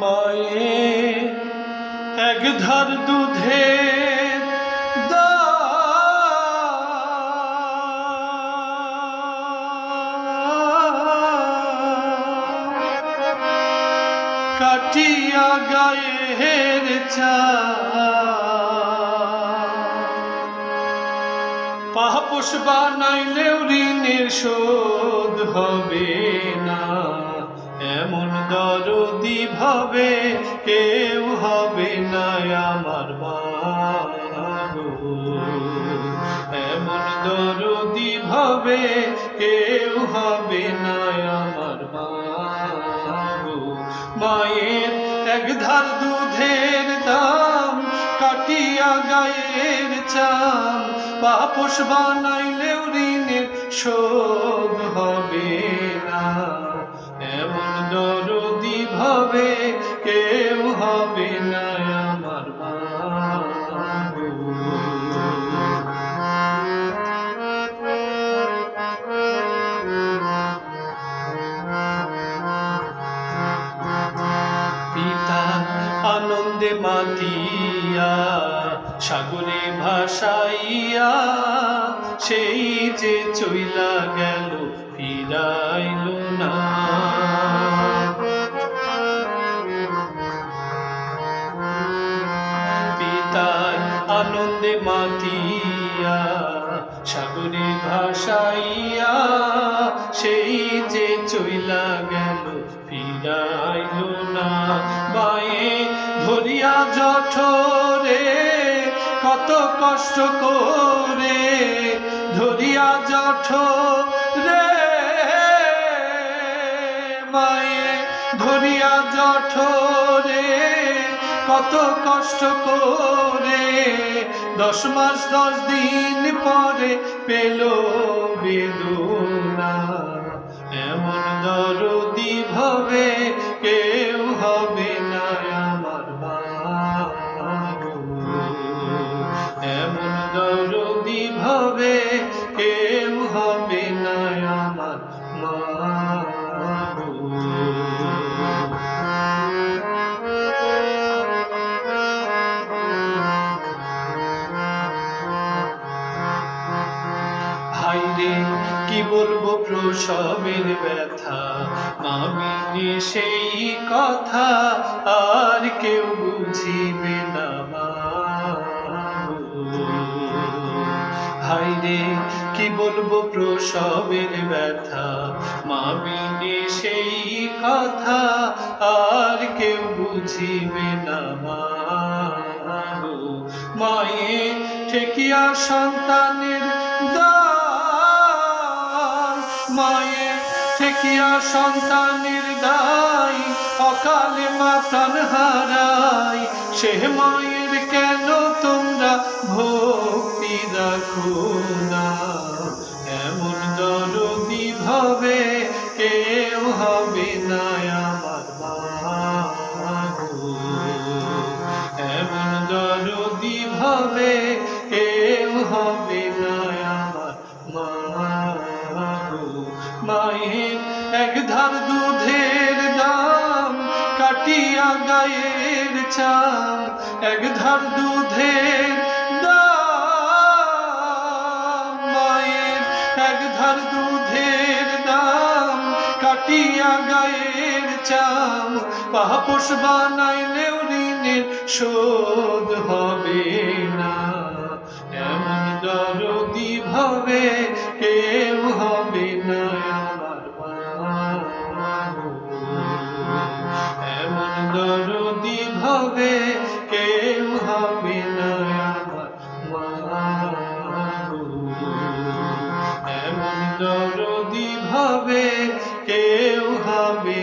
মায়ে এক ধার দুধের কাটিয়া গায়ের পাপোশ বানাইলেও ঋণের শোধ হবে না। এমন দরদি ভাবে কেউ হবে না আমার মা গো। এমন দরদি ভাবে কেউ হবে না আমার মা গো। মায়ের এক ধার দুধের দাম কাটিয়া গায়ের চাম পাপোশ বানাইলেও ঋণের শোধ হবে না। এমন দরদি ভাবে কেউ হবে না আমার মা গো। পিতা আনন্দে মাতিয়া সাগরে ভাসাইয়া সেই যে চইলা গেল ফিরাইল না। পিতার আনন্দে মাতিয়া সাগরে ভাসাইয়া সেই যে চইলা গেল ফিরাইল না। বায়ে ধরিয়া জঠরে কত কষ্ট করে ধরিয়া জঠরে মায়ে ধরিয়া জঠরে কত কষ্ট করে 10 মাস 10 দিন পরে পেল বেদনা। এমন দরদি ভাবে কেউ হবে না আমার মা গো। এমন দরদি ভাবে কেউ হবে না আমার মা গো। হায়রে কি বলবো প্রসবের ব্যথা মামিনে সেই কথা আর কেউ বুঝিবে না মা গো। হায়রে কি বলবো প্রসবের ব্যথা মামিনে সেই কথা আর কেউ বুঝিবে না মা গো। মায়ে ঠেকিয়া সন্তানের মায়ের ঠেকিয়া সন্তানের দায় অকালে মা প্রাণ হারায়। সে মায়ের কেন তোমরা ভক্তি রাখো না। এমন দরদি ভাবে কেউ হবে না আমার মা গো। এমন দরদি ভাবে কেউ হবে না আমার মা। মায়ের এক ধার দুধের দাম কাটিয়া গায়ের চাম এক ধার দুধের দাম মায়ের এক ধার দুধের দাম কাটিয়া গায়ের চাম পাপোশ বানাইলেও ঋণের শোধ হবে না। এমন দরদি ভাবে কেউ হবে না আমার মা গো। এমন দরদি ভাবে কেউ হবে না আমার মা গো। এমন দরদি ভাবে কেউ হবে